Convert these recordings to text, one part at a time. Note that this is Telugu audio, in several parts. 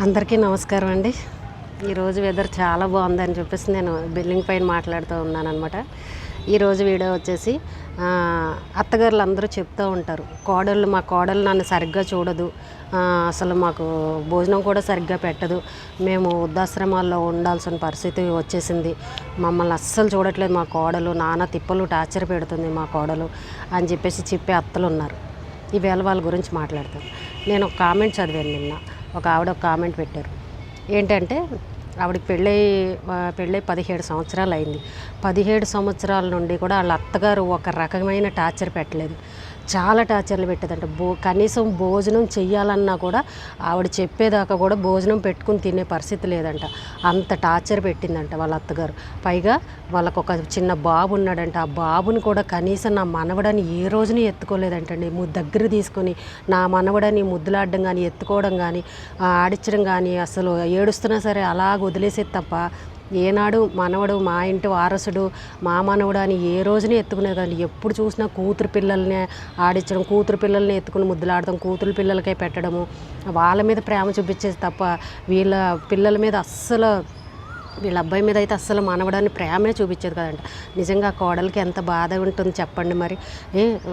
అందరికీ నమస్కారం అండి. ఈరోజు వెదర్ చాలా బాగుందని చెప్పేసి నేను బిల్డింగ్ పైన మాట్లాడుతూ ఉన్నానన్నమాట. ఈరోజు వీడియో వచ్చేసి అత్తగారులు అందరూ చెప్తూ ఉంటారు, మా కోడలు నన్ను సరిగ్గా చూడదు, అసలు మాకు భోజనం కూడా సరిగ్గా పెట్టదు, మేము వృద్ధాశ్రమాల్లో ఉండాల్సిన పరిస్థితి వచ్చేసింది, మమ్మల్ని అస్సలు చూడట్లేదు మా కోడలు, నానా తిప్పలు టార్చర్ పెడుతుంది మా కోడలు అని చెప్పేసి చెప్పే అత్తలు ఉన్నారు. ఈవేళ వాళ్ళ గురించి మాట్లాడతాను. నేను ఒక కామెంట్ చదివాను నిన్న. ఒక ఆవిడ ఒక కామెంట్ పెట్టారు. ఏంటంటే ఆవిడకి పెళ్ళై 17 సంవత్సరాలు అయింది. 17 సంవత్సరాల నుండి కూడా వాళ్ళ అత్తగారు ఒక రకమైన టార్చర్ పెట్టలేదు, చాలా టార్చర్లు పెట్టేదంట. కనీసం భోజనం చెయ్యాలన్నా కూడా ఆవిడ చెప్పేదాకా కూడా భోజనం పెట్టుకుని తినే పరిస్థితి లేదంట. అంత టార్చర్ పెట్టిందంట వాళ్ళ అత్తగారు. పైగా వాళ్ళకు ఒక చిన్న బాబు ఉన్నాడంట. ఆ బాబుని కూడా కనీసం నా మనవడని ఏ రోజుని ఎత్తుకోలేదంటండి. దగ్గర తీసుకొని నా మనవడని ముద్దులాడడం కానీ, ఎత్తుకోవడం కానీ, ఆడించడం కానీ, అసలు ఏడుస్తున్నా సరే అలాగ వదిలేసేది తప్ప ఏనాడు మనవడు, మా ఇంటి వారసుడు, మా మనవడు అని ఏ రోజునే ఎత్తుకునేది కానీ, ఎప్పుడు చూసినా కూతురు పిల్లల్ని ఆడించడం, కూతురు పిల్లల్ని ఎత్తుకుని ముద్దులాడడం, కూతురు పిల్లలకే పెట్టడము, వాళ్ళ మీద ప్రేమ చూపించేది తప్ప వీళ్ళ పిల్లల మీద అస్సలు, వీళ్ళ అబ్బాయి మీద అయితే అస్సలు మనవడాన్ని ప్రేమే చూపించేది కదంట. నిజంగా కోడలికి ఎంత బాధ ఉంటుంది చెప్పండి. మరి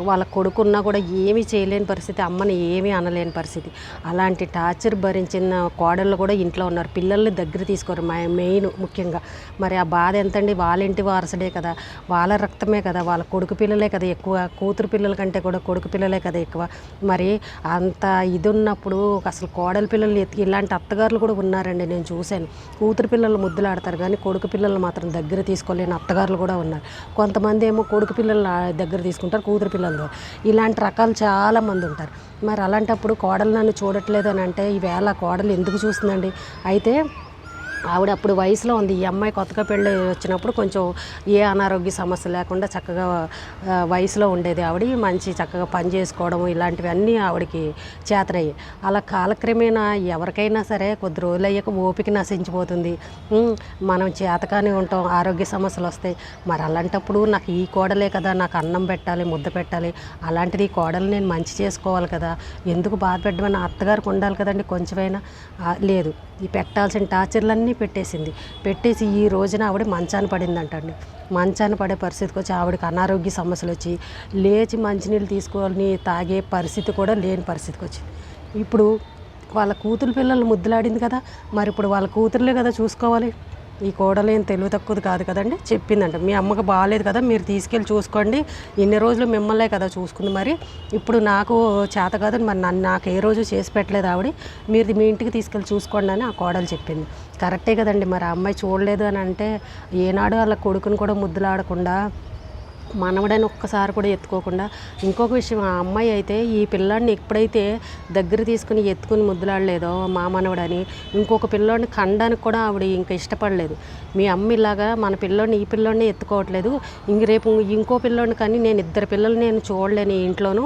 వాళ్ళ కొడుకున్నా కూడా ఏమీ చేయలేని పరిస్థితి, అమ్మని ఏమీ అనలేని పరిస్థితి. అలాంటి టార్చర్ భరించిన కోడళ్ళు కూడా ఇంట్లో ఉన్నారు. పిల్లల్ని దగ్గర తీసుకోరు మెయిన్ ముఖ్యంగా. మరి ఆ బాధ ఎంతండి? వాళ్ళ ఇంటి వారసుడే కదా, వాళ్ళ రక్తమే కదా, వాళ్ళ కొడుకు పిల్లలే కదా ఎక్కువ, కూతురు పిల్లల కంటే కూడా కొడుకు పిల్లలే కదా ఎక్కువ. మరి అంత ఇది ఉన్నప్పుడు అసలు కోడలి పిల్లల్ని ఎత్తి ఇలాంటి అత్తగారులు కూడా ఉన్నారండి, నేను చూశాను. కూతురు పిల్లలు ముద్దులు ఆడతారు కానీ కొడుకు పిల్లలు మాత్రం దగ్గర తీసుకోలేని అత్తగారులు కూడా ఉన్నారు. కొంతమంది ఏమో కొడుకు పిల్లలు దగ్గర తీసుకుంటారు, కూతురు పిల్లలు. ఇలాంటి రకాలు చాలామంది ఉంటారు. మరి అలాంటప్పుడు కోడలు నన్ను చూడట్లేదు అని అంటే ఈవేళ కోడలు ఎందుకు చూస్తుందండి? అయితే ఆవిడ అప్పుడు వయసులో ఉంది. ఈ అమ్మాయి కొత్తగా పెళ్ళి వచ్చినప్పుడు కొంచెం ఏ అనారోగ్య సమస్య లేకుండా చక్కగా వయసులో ఉండేది. ఆవిడ మంచి చక్కగా పని చేసుకోవడం ఇలాంటివన్నీ ఆవిడకి చేతనయ్యాయి. అలా కాలక్రమేణా ఎవరికైనా సరే కొద్ది రోజులు అయ్యాక ఓపిక నశించిపోతుంది, మనం చేతకాని ఉంటాం, ఆరోగ్య సమస్యలు వస్తాయి. మరి అలాంటప్పుడు నాకు ఈ కోడలే కదా నాకు అన్నం పెట్టాలి, ముద్ద పెట్టాలి, అలాంటిది ఈ కోడలు నేను మంచి చేసుకోవాలి కదా, ఎందుకు బాధ పెట్టమని అత్తగారికి ఉండాలి కదండి కొంచెమైనా. లేదు, ఈ పెట్టాల్సిన టార్చర్లన్నీ పెట్టేసి ఈ రోజున ఆవిడ మంచాన పడిందంటండి. మంచాన పడే పరిస్థితికి వచ్చి ఆవిడకి అనారోగ్య సమస్యలు వచ్చి లేచి మంచినీళ్ళు తీసుకొని తాగే పరిస్థితి కూడా లేని పరిస్థితికి వచ్చింది. ఇప్పుడు వాళ్ళ కూతురు పిల్లలు ముద్దులాడింది కదా, మరి ఇప్పుడు వాళ్ళ కూతురులే కదా చూసుకోవాలి. ఈ కోడలు ఏం తెలివి తక్కువది కాదు కదండి. చెప్పిందంట, మీ అమ్మకు బాగాలేదు కదా, మీరు తీసుకెళ్ళి చూసుకోండి, ఇన్ని రోజులు మిమ్మల్నే కదా చూసుకుంది, మరి ఇప్పుడు నాకు చేత కాదని మరి నాకు ఏ రోజు చేసి పెట్టలేదు ఆవిడ, మీరు మీ ఇంటికి తీసుకెళ్ళి చూసుకోండి అని ఆ కోడలు చెప్పింది. కరెక్టే కదండి. మరి ఆ అమ్మాయి చూడలేదు అని అంటే ఏనాడు వాళ్ళ కొడుకుని కూడా ముద్దులాడకుండా, మనవడని ఒక్కసారి కూడా ఎత్తుకోకుండా. ఇంకొక విషయం, ఆ అమ్మాయి అయితే ఈ పిల్లాడిని ఎప్పుడైతే దగ్గర తీసుకుని ఎత్తుకుని ముద్దులాడలేదో మా మనవడని, ఇంకొక పిల్లోడిని ఖండానికి కూడా ఆవిడ ఇంకా ఇష్టపడలేదు. మీ అమ్మ ఇలాగా మన పిల్లోడిని ఈ పిల్లోడిని ఎత్తుకోవట్లేదు, రేపు ఇంకో పిల్లోడిని కానీ నేను 2 పిల్లలు నేను చూడలేని ఇంట్లోనూ,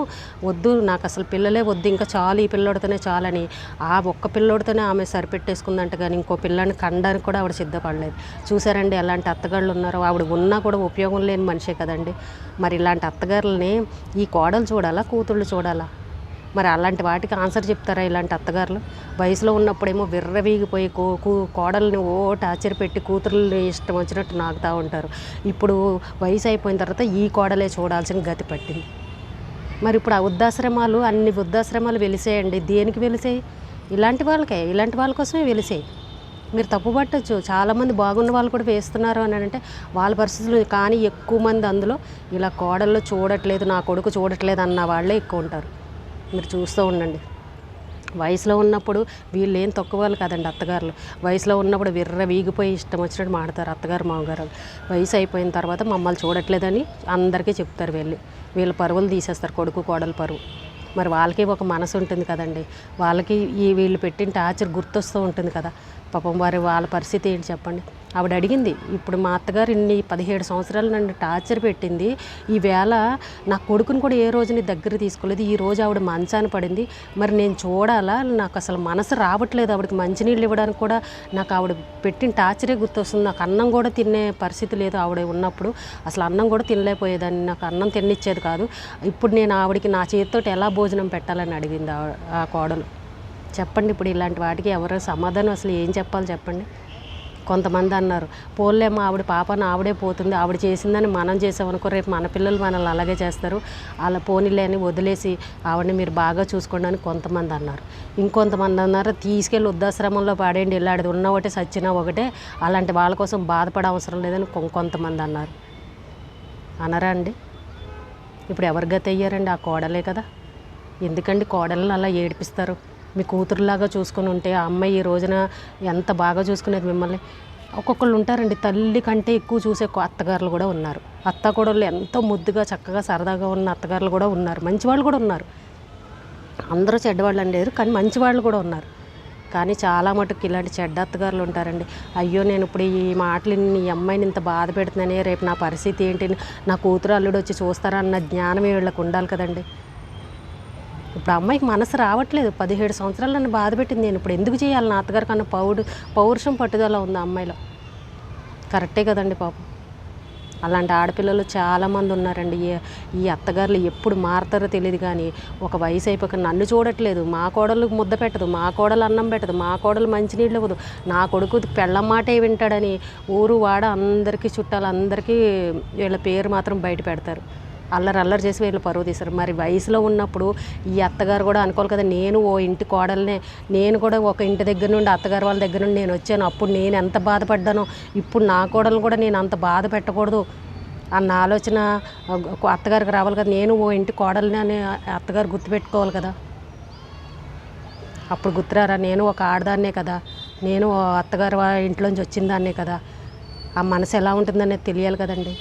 వద్దు నాకు అసలు పిల్లలే వద్దు, ఇంకా చాలు ఈ పిల్లోడితోనే చాలని ఆ ఒక్క పిల్లోడితోనే ఆమె సరిపెట్టేసుకుందంట. కానీ ఇంకో పిల్లని ఖండానికి కూడా ఆవిడ సిద్ధపడలేదు. చూసారండి ఎలాంటి అత్తగాళ్ళు ఉన్నారో. ఆవిడ ఉన్నా కూడా ఉపయోగం లేని మనిషే కదండి. మరి ఇలాంటి అత్తగారులని ఈ కోడలు చూడాలా, కూతుళ్ళు చూడాలా? మరి అలాంటి వాటికి ఆన్సర్ చెప్తారా ఇలాంటి అత్తగారులు? వయసులో ఉన్నప్పుడేమో విర్రవీగిపోయి కోడల్ని టార్చర్ పెట్టి కూతుర్లు ఇష్టం వచ్చినట్టు నాకుతూ ఉంటారు. ఇప్పుడు వయసు అయిపోయిన తర్వాత ఈ కోడలే చూడాల్సిన గతి పట్టింది. మరి ఇప్పుడు ఆ అన్ని వృద్ధాశ్రమాలు వెలిసేయండి. దేనికి వెలిసాయి? ఇలాంటి వాళ్ళ కోసమే వెలిసాయి. మీరు తప్పు పట్టచ్చు, చాలామంది బాగున్న వాళ్ళు కూడా వేస్తున్నారు అని అంటే వాళ్ళ పరిస్థితులు. కానీ ఎక్కువ మంది అందులో ఇలా కోడళ్ళు చూడట్లేదు, నా కొడుకు చూడట్లేదు అన్న వాళ్ళే ఎక్కువ ఉంటారు. మీరు చూస్తూ ఉండండి. వయసులో ఉన్నప్పుడు వీళ్ళు ఏం తక్కువ వాళ్ళు కదండి అత్తగారులు. వయసులో ఉన్నప్పుడు వీగిపోయి ఇష్టం వచ్చినట్టు మాడతారు అత్తగారు మామగారు. వయసు అయిపోయిన తర్వాత మమ్మల్ని చూడట్లేదని అందరికీ చెప్తారు. వీళ్ళ పరువులు తీసేస్తారు, కొడుకు కోడలు పరువు. మరి వాళ్ళకి ఒక మనసు ఉంటుంది కదండి, వాళ్ళకి వీళ్ళు పెట్టిన టార్చర్ గుర్తొస్తూ ఉంటుంది కదా. పాపం వాళ్ళ పరిస్థితి ఏంటి చెప్పండి. ఆవిడ అడిగింది, ఇప్పుడు మా అత్తగారు 17 సంవత్సరాలు నన్ను టార్చర్ పెట్టింది, ఈవేళ నా కొడుకుని కూడా ఏ రోజుని దగ్గర తీసుకోలేదు, ఈ రోజు ఆవిడ మంచాన పడింది, మరి నేను చూడాలా, నాకు అసలు మనసు రావట్లేదు, ఆవిడకి మంచినీళ్ళు ఇవ్వడానికి కూడా నాకు ఆవిడ పెట్టిన టార్చరే గుర్తొస్తుంది, నాకు అన్నం కూడా తినే పరిస్థితి లేదు, ఆవిడ ఉన్నప్పుడు అసలు అన్నం కూడా తినలేకపోయేదాన్ని, నాకు అన్నం తినిచ్చేది కాదు, ఇప్పుడు నేను ఆవిడకి నా చేతితోటి ఎలా భోజనం పెట్టాలని అడిగింది ఆ కోడలు. చెప్పండి. ఇప్పుడు ఇలాంటి వాటికి ఎవరు సమాధానం అసలు ఏం చెప్పాలి చెప్పండి. కొంతమంది అన్నారు, పోలేమ్మా ఆవిడ పాపను ఆవిడే పోతుంది, ఆవిడ చేసిందని మనం చేసామనుకో రేపు మన పిల్లలు మనల్ని అలాగే చేస్తారు, అలా పోనీలే అని వదిలేసి ఆవిడని మీరు బాగా చూసుకోండి అని కొంతమంది అన్నారు. ఇంకొంతమంది అన్నారు, తీసుకెళ్ళి వృద్ధాశ్రమంలో పాడేయండి, ఇలాంటిది ఉన్న ఒకటే సచ్చినా ఒకటే, అలాంటి వాళ్ళ కోసం బాధపడే అవసరం లేదని కొంతమంది అన్నారు. అనరా అండి? ఇప్పుడు ఎవరి గతి అయ్యారండి? ఆ కోడలే కదా. ఎందుకండి కోడలను అలా ఏడిపిస్తారు? మీ కూతురులాగా చూసుకొని ఉంటే ఆ అమ్మాయి ఈ రోజున ఎంత బాగా చూసుకునేది మిమ్మల్ని. ఒక్కొక్కళ్ళు ఉంటారండి, తల్లి కంటే ఎక్కువ చూసే అత్తగారులు కూడా ఉన్నారు. అత్త కోడళ్ళు ఎంతో ముద్దుగా చక్కగా సరదాగా ఉన్న అత్తగారులు కూడా ఉన్నారు, మంచివాళ్ళు కూడా ఉన్నారు. అందరూ చెడ్డవాళ్ళు అని లేరు, కానీ మంచివాళ్ళు కూడా ఉన్నారు. కానీ చాలా మటుకు ఇలాంటి చెడ్డ అత్తగారులు ఉంటారండి. అయ్యో నేను ఇప్పుడు ఈ మాటలు ఈ అమ్మాయిని ఇంత బాధ పెడుతున్నానే, రేపు నా పరిస్థితి ఏంటి, నా కూతురు అల్లుడు వచ్చి చూస్తారన్న జ్ఞానం వీళ్ళకి ఉండాలి కదండి. ఇప్పుడు అమ్మాయికి మనసు రావట్లేదు. 17 సంవత్సరాలు నన్ను బాధ పెట్టింది, నేను ఇప్పుడు ఎందుకు చేయాలి? నా అత్తగారి కన్నా పౌరుషం పట్టుదల ఉంది అమ్మాయిలో. కరెక్టే కదండి పాపం. అలాంటి ఆడపిల్లలు చాలామంది ఉన్నారండి. ఈ అత్తగారులు ఎప్పుడు మారుతారో తెలియదు, కానీ ఒక వయసు అయిపోక నన్ను చూడట్లేదు, మా కోడలు ముద్ద పెట్టదు, మా కోడలు అన్నం పెట్టదు, మా కోడలు మంచినీళ్ళు ఇవ్వదు, నా కొడుకు పెళ్ళం మాటే వింటాడని ఊరు వాడ అందరికీ చుట్టాలందరికీ వీళ్ళ పేరు మాత్రం బయట పెడతారు. అల్లరి చేసి వీళ్ళు పరువు తీశారు. మరి వయసులో ఉన్నప్పుడు ఈ అత్తగారు కూడా అనుకోవాలి కదా, నేను ఓ ఇంటి కోడలనే, నేను కూడా ఒక ఇంటి దగ్గర నుండి అత్తగారు వాళ్ళ దగ్గర నుండి నేను వచ్చాను, అప్పుడు నేను ఎంత బాధపడ్డానో ఇప్పుడు నా కోడలు కూడా నేను అంత బాధ పెట్టకూడదు అన్న ఆలోచన అత్తగారికి రావాలి కదా. నేను ఓ ఇంటి కోడలని అని అత్తగారు గుర్తుపెట్టుకోవాలి కదా. అప్పుడు గుర్తురారా, నేను ఒక ఆడదాన్నే కదా, నేను అత్తగారు ఇంట్లోంచి వచ్చిన దాన్నే కదా, ఆ మనసు ఎలా ఉంటుందనేది తెలియాలి కదండి.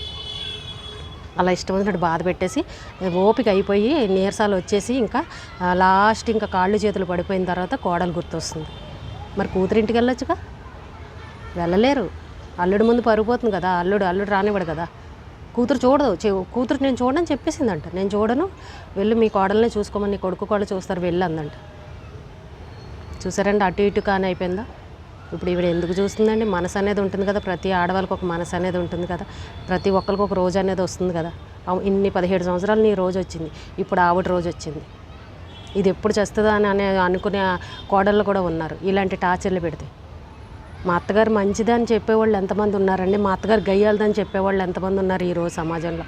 అలా ఇష్టం వచ్చినట్టు బాధ పెట్టేసి ఓపిక అయిపోయి నీరసాలు వచ్చేసి ఇంకా లాస్ట్ ఇంకా కాళ్ళు చేతులు పడిపోయిన తర్వాత కోడలు గుర్తొస్తుంది. మరి కూతురింటికి వెళ్ళొచ్చుగా, వెళ్ళలేరు. అల్లుడు ముందు పరుగిపోతుంది కదా, అల్లుడు రానివ్వడు కదా. కూతురు చూడదు, కూతురు నేను చూడని చెప్పేసిందంట, నేను చూడను, వెళ్ళి మీ కోడలనే చూసుకోమని, నీ కొడుకు కోడలు చూస్తారు వెళ్ళి అందంట. చూసారండి, అటు ఇటు కానీ అయిపోయిందా. ఇప్పుడు ఈవిడ ఎందుకు చూస్తుందండి? మనసు అనేది ఉంటుంది కదా, ప్రతి ఆడవాళ్ళకి ఒక మనసు అనేది ఉంటుంది కదా, ప్రతి ఒక్కరికి ఒక రోజు అనేది వస్తుంది కదా. ఇన్ని 17 సంవత్సరాలు నీ రోజు వచ్చింది, ఇప్పుడు ఆవిడ రోజు వచ్చింది. ఇది ఎప్పుడు చేస్తుందా అని అనుకునే కోడళ్ళు కూడా ఉన్నారు ఇలాంటి టార్చర్లు పెడితే. మా అత్తగారు మంచిదని చెప్పేవాళ్ళు ఎంతమంది ఉన్నారండి, మా అత్తగారు గయ్యాలదని చెప్పేవాళ్ళు ఎంతమంది ఉన్నారు ఈరోజు సమాజంలో.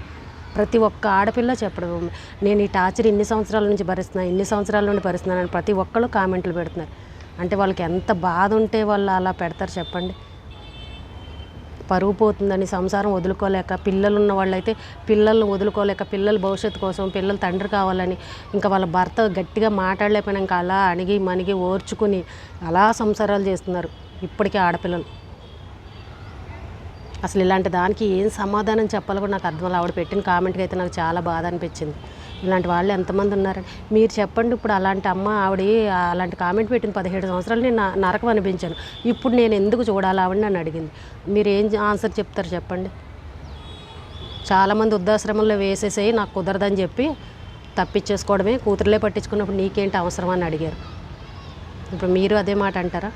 ప్రతి ఒక్క ఆడపిల్ల చెప్పడం, నేను ఈ టార్చర్ ఇన్ని సంవత్సరాల నుంచి భరిస్తున్నాను, ఇన్ని సంవత్సరాల నుండి భరిస్తున్నాను, ప్రతి ఒక్కళ్ళు కామెంట్లు పెడుతున్నారు. అంటే వాళ్ళకి ఎంత బాధ ఉంటే వాళ్ళు అలా పెడతారు చెప్పండి. పరువు పోతుందని సంసారం వదులుకోలేక, పిల్లలు ఉన్న వాళ్ళైతే పిల్లల్ని వదులుకోలేక, పిల్లల భవిష్యత్తు కోసం, పిల్లలు తండ్రి కావాలని, ఇంకా వాళ్ళ భర్త గట్టిగా మాట్లాడలేకపోయినా ఇంకా అలా అణిగి మణిగి ఓర్చుకుని అలా సంసారాలు చేస్తున్నారు ఇప్పటికీ ఆడపిల్లలు. అసలు ఇలాంటి దానికి ఏం సమాధానం చెప్పాలో కూడా నాకు అర్థం. ఆవిడ పెట్టిన కామెంట్కి అయితే నాకు చాలా బాధ అనిపించింది. ఇలాంటి వాళ్ళు ఎంతమంది ఉన్నారని మీరు చెప్పండి. ఇప్పుడు అలాంటి అమ్మ ఆవిడ అలాంటి కామెంట్ పెట్టిన 17 సంవత్సరాలు నేను నరకం అనిపించాను, ఇప్పుడు నేను ఎందుకు చూడాలి ఆవిడ నన్ను అడిగింది. మీరు ఏం ఆన్సర్ చెప్తారు చెప్పండి. చాలామంది వృద్ధాశ్రమంలో వేసేసేయి, నాకు కుదరదని చెప్పి తప్పించేసుకోవడమే, కూతురులే పట్టించుకున్నప్పుడు నీకేంటి అవసరం అని అడిగారు. ఇప్పుడు మీరు అదే మాట అంటారా?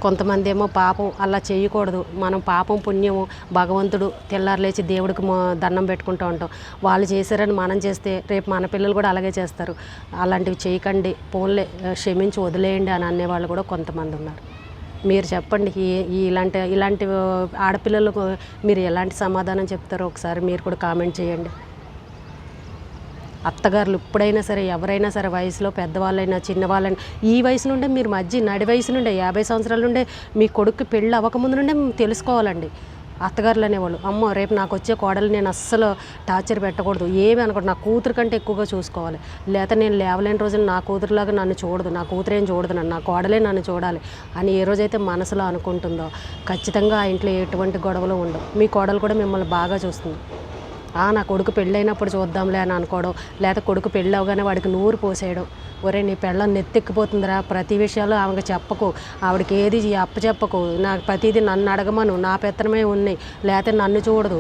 కొంతమంది ఏమో పాపం అలా చేయకూడదు, మనం పాపం పుణ్యము భగవంతుడు తెల్లారు లేచి దేవుడికి దండం పెట్టుకుంటూ ఉంటాం, వాళ్ళు చేశారని మనం చేస్తే రేపు మన పిల్లలు కూడా అలాగే చేస్తారు, అలాంటివి చేయకండి, పోన్లే క్షమించి వదిలేయండి అని అనేవాళ్ళు కూడా కొంతమంది ఉన్నారు. మీరు చెప్పండి, ఇలాంటి ఆడపిల్లలకు మీరు ఎలాంటి సమాధానం చెప్తారో ఒకసారి మీరు కూడా కామెంట్ చేయండి. అత్తగారులు ఇప్పుడైనా సరే ఎవరైనా సరే వయసులో పెద్దవాళ్ళైనా చిన్నవాళ్ళైనా ఈ వయసు నుండే మీరు నడి వయసు నుండే 50 సంవత్సరాల నుండే మీ కొడుకు పెళ్ళి అవ్వకముందు నుండే తెలుసుకోవాలండి. అత్తగారులు అనేవాళ్ళు, అమ్మో రేపు నాకు వచ్చే కోడలు నేను అస్సలు టార్చర్ పెట్టకూడదు, ఏమి అనకూడదు, నా కూతురు కంటే ఎక్కువగా చూసుకోవాలి, లేకపోతే నేను లేవలేని రోజున నా కూతురులాగా నన్ను చూడదు, నా కూతురేం చూడదు, నా కోడలే నన్ను చూడాలి అని ఏ రోజైతే మనసులో అనుకుంటుందో ఖచ్చితంగా ఆ ఇంట్లో ఎటువంటి గొడవలు ఉండవు. మీ కోడలు కూడా మిమ్మల్ని బాగా చూస్తుంది. నా కొడుకు పెళ్ళైనప్పుడు చూద్దాంలే అని అనుకోవడం, లేదా కొడుకు పెళ్ళి అవగానే వాడికి నూరు పోసేయడం, ఒరే నీ పెళ్ళం నెత్తెక్కిపోతుందిరా, ప్రతి విషయాలు ఆమెకు చెప్పకు, ఆవిడకి ఏది అప్పచెప్పకు, నాకు ప్రతిదీ నన్ను అడగమను, నా పెత్తనమే ఉన్నాయి, లేకపోతే నన్ను చూడదు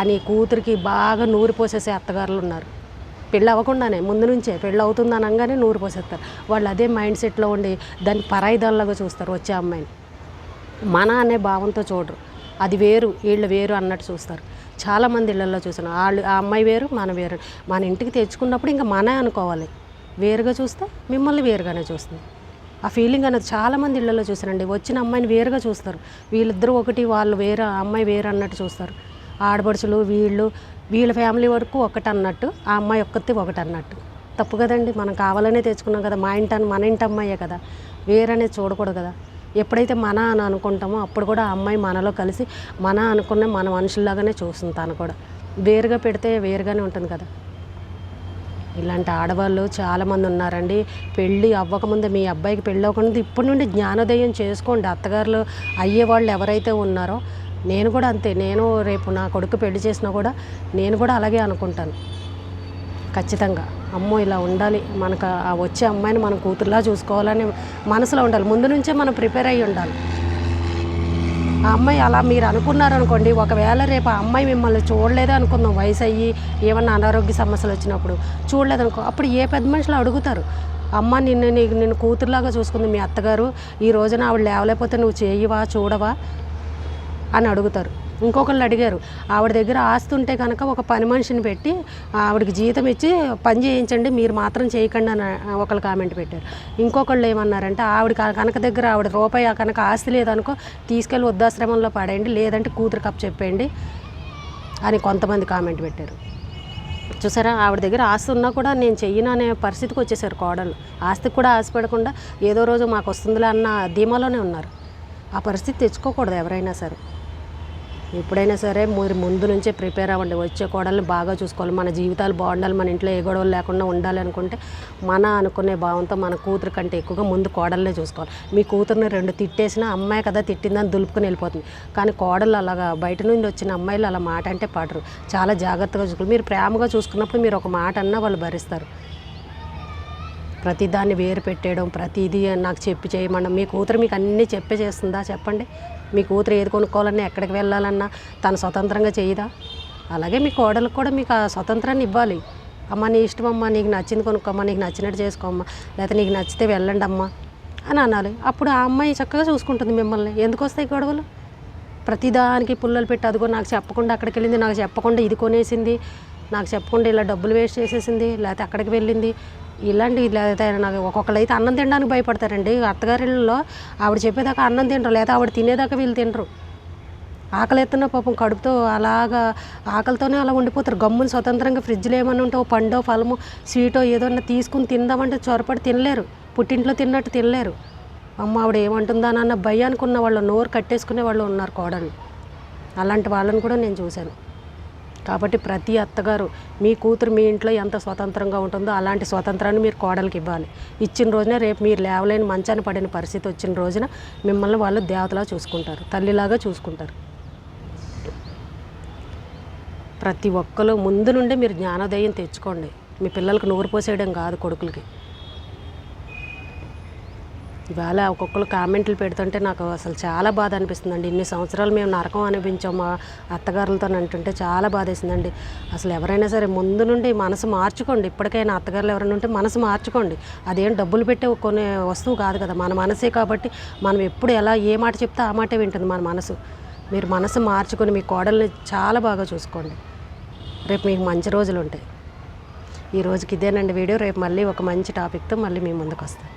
అని కూతురికి బాగా నూరు పోసేసే అత్తగారులు ఉన్నారు. పెళ్ళి అవ్వకుండానే ముందు నుంచే పెళ్ళి అవుతుంది అనగానే నూరు పోసేస్తారు. వాళ్ళు అదే మైండ్ సెట్లో ఉండి దాన్ని పరాయిదాల్లాగా చూస్తారు. వచ్చే అమ్మాయిని మన అనే భావంతో చూడరు, అది వేరు వీళ్ళు వేరు అన్నట్టు చూస్తారు. చాలామంది ఇళ్లలో చూసాను, ఆ అమ్మాయి వేరు మన వేరు. మన ఇంటికి తెచ్చుకున్నప్పుడు ఇంకా మనే అనుకోవాలి, వేరుగా చూస్తే మిమ్మల్ని వేరుగానే చూస్తుంది. ఆ ఫీలింగ్ అనేది చాలామంది ఇళ్లలో చూసారండి. వచ్చిన అమ్మాయిని వేరుగా చూస్తారు. వీళ్ళిద్దరూ ఒకటి, వాళ్ళు వేరే, ఆ అమ్మాయి వేరు అన్నట్టు చూస్తారు. ఆడపడుచులు వీళ్ళ ఫ్యామిలీ వరకు ఒకటి అన్నట్టు, ఆ అమ్మాయి ఒక్కతే ఒకటి అన్నట్టు. తప్పు కదండి. మనం కావాలనే తెచ్చుకున్నాం కదా, మన ఇంటి అమ్మాయే కదా, వేరనేది చూడకూడదు కదా. ఎప్పుడైతే మన అని అనుకుంటామో అప్పుడు కూడా ఆ అమ్మాయి మనలో కలిసి మన అనుకున్న మన మనుషుల్లాగానే చూస్తుంది. తను కూడా వేరుగా పెడితే వేరుగానే ఉంటుంది కదా. ఇలాంటి ఆడవాళ్ళు చాలామంది ఉన్నారండి. పెళ్ళి అవ్వకముందే, మీ అబ్బాయికి పెళ్ళి అవ్వకముందు ఇప్పటి నుండి జ్ఞానోదయం చేసుకోండి. అత్తగారులు అయ్యేవాళ్ళు ఎవరైతే ఉన్నారో, నేను కూడా అంతే. నేను రేపు నా కొడుకు పెళ్లి చేసినా కూడా నేను కూడా అలాగే అనుకుంటాను ఖచ్చితంగా. అమ్మో ఇలా ఉండాలి, మనకు ఆ వచ్చే అమ్మాయిని మనం కూతురులా చూసుకోవాలని మనసులో ఉండాలి. ముందు నుంచే మనం ప్రిపేర్ అయ్యి ఉండాలి. ఆ అమ్మాయి అలా మీరు అనుకున్నారనుకోండి, ఒకవేళ రేపు ఆ అమ్మాయి మిమ్మల్ని చూడలేదు అనుకుందాం, వయసు అయ్యి ఏమన్నా అనారోగ్య సమస్యలు వచ్చినప్పుడు చూడలేదనుకో, అప్పుడు ఏ పెద్ద మనుషులు అడుగుతారు, అమ్మ నిన్ను కూతురులాగా చూసుకుంది మీ అత్తగారు, ఈ రోజున ఆవిడ లేవలేకపోతే నువ్వు చేయవా, చూడవా అని అడుగుతారు. ఇంకొకళ్ళు అడిగారు, ఆవిడ దగ్గర ఆస్తి ఉంటే కనుక ఒక పని మనిషిని పెట్టి ఆవిడకి జీతం ఇచ్చి పని చేయించండి, మీరు మాత్రం చేయకండి అని ఒకళ్ళు కామెంట్ పెట్టారు. ఇంకొకళ్ళు ఏమన్నారంటే, ఆవిడ దగ్గర ఆవిడ రూపాయి కనుక ఆస్తి లేదనుకో తీసుకెళ్ళి వృద్ధాశ్రమంలో పడేయండి, లేదంటే కూతురు కప్పు చెప్పేయండి అని కొంతమంది కామెంట్ పెట్టారు. చూసారా, ఆవిడ దగ్గర ఆస్తి ఉన్నా కూడా నేను చెయ్యను అనే పరిస్థితికి వచ్చేసారు కోడళ్ళు. ఆస్తికి కూడా ఆశపడకుండా ఏదో రోజు మాకు వస్తుందిలే అన్న ధీమాలోనే ఉన్నారు. ఆ పరిస్థితి తెచ్చుకోకూడదు ఎవరైనా సరే. ఎప్పుడైనా సరే మీరు ముందు నుంచే ప్రిపేర్ అవ్వండి. వచ్చే కోడల్ని బాగా చూసుకోవాలి, మన జీవితాలు బాగుండాలి, మన ఇంట్లో ఏ గొడవలు లేకుండా ఉండాలి అనుకుంటే మన అనుకునే భావంతో మన కూతురు కంటే ఎక్కువగా ముందు కోడలనే చూసుకోవాలి. మీ కూతురుని 2 తిట్టేసినా అమ్మాయి కదా తిట్టిందని దులుపుకొని వెళ్ళిపోతుంది. కానీ కోడలు అలాగా బయట నుండి వచ్చిన అమ్మాయిలు అలా మాట అంటే పడరు. చాలా జాగ్రత్తగా చూసుకోవాలి. మీరు ప్రేమగా చూసుకున్నప్పుడు మీరు ఒక మాట అన్నా వాళ్ళు భరిస్తారు. ప్రతిదాన్ని వేరు పెట్టేయడం, ప్రతిదీ నాకు చెప్పి చేయమన్నా, మీ కూతురు మీకు అన్నీ చెప్పే చేస్తుందా చెప్పండి? మీ కూతురు ఏది కొనుక్కోవాలన్నా, ఎక్కడికి వెళ్ళాలన్నా తను స్వతంత్రంగా చేయదా? అలాగే మీ కోడలకు కూడా మీకు ఆ స్వతంత్రాన్ని ఇవ్వాలి. అమ్మ నీ ఇష్టం అమ్మ, నీకు నచ్చింది కొనుక్కోమ్మా, నీకు నచ్చినట్టు చేసుకోమ్మా, లేకపోతే నీకు నచ్చితే వెళ్ళండి అమ్మ అని అనాలి. అప్పుడు ఆ అమ్మాయి చక్కగా చూసుకుంటుంది మిమ్మల్ని. ఎందుకు వస్తాయి గొడవలు? ప్రతిదానికి పుల్లలు పెట్టి, అదిగో నాకు చెప్పకుండా అక్కడికి వెళ్ళింది, నాకు చెప్పకుండా ఇది కొనేసింది, నాకు చెప్పకుండా ఇలా డబ్బులు వేస్ట్ చేసేసింది, లేకపోతే అక్కడికి వెళ్ళింది, ఇలాంటి లేకపోతే నాకు ఒక్కొక్కరు అయితే అన్నం తినడానికి భయపడతారండి. అత్తగారిళ్ళలో ఆవిడ చెప్పేదాకా అన్నం తినరు, లేదా ఆవిడ తినేదాకా వీళ్ళు తినరు. ఆకలి ఎత్తున్న పాపం కడుపుతో అలాగా ఆకలితోనే అలా ఉండిపోతారు. గమ్ముని స్వతంత్రంగా ఫ్రిడ్జ్లో ఏమన్నా ఉంటే ఓ పండో ఫలమో స్వీటో ఏదన్నా తీసుకుని తిందామంటే చొరపడి తినలేరు. పుట్టింట్లో తిన్నట్టు తినలేరు. అమ్మ ఆవిడ ఏమంటుందా అన్న భయానికి ఉన్న వాళ్ళు, నోరు కట్టేసుకునే వాళ్ళు ఉన్నారు కోడలు. అలాంటి వాళ్ళని కూడా నేను చూశాను. కాబట్టి ప్రతి అత్తగారు మీ కూతురు మీ ఇంట్లో ఎంత స్వతంత్రంగా ఉంటుందో అలాంటి స్వతంత్రాన్ని మీరు కోడలికి ఇవ్వాలి. ఇచ్చిన రోజున రేపు మీరు లేవలేని మంచాన్ని పడిన పరిస్థితి వచ్చిన రోజున మిమ్మల్ని వాళ్ళు దేవతలా చూసుకుంటారు, తల్లిలాగా చూసుకుంటారు. ప్రతి ఒక్కరు ముందు నుండే మీరు జ్ఞానోదయం తెచ్చుకోండి. మీ పిల్లలకు నోరు పోసేయడం కాదు, కొడుకులకి. ఇవాళ ఒక్కొక్కరు కామెంట్లు పెడుతుంటే నాకు అసలు చాలా బాధ అనిపిస్తుందండి. ఇన్ని సంవత్సరాలు మేము నరకం అనిపించాం మా అత్తగారులతో అంటుంటే చాలా బాధేసిందండి. అసలు ఎవరైనా సరే ముందు నుండి మనసు మార్చుకోండి. ఇప్పటికైనా అత్తగారులు ఎవరైనా ఉంటే మనసు మార్చుకోండి. అదేం డబ్బులు పెట్టే కొనే వస్తువు కాదు కదా, మన మనసే. కాబట్టి మనం ఎప్పుడు ఎలా ఏ మాట చెప్తే ఆ మాటే వింటుంది మన మనసు. మీరు మనసు మార్చుకొని మీ కోడల్ని చాలా బాగా చూసుకోండి. రేపు మీకు మంచి రోజులు ఉంటాయి. ఈ రోజుకి ఇదేనండి వీడియో. రేపు మళ్ళీ ఒక మంచి టాపిక్తో మళ్ళీ మీ ముందుకు వస్తాను.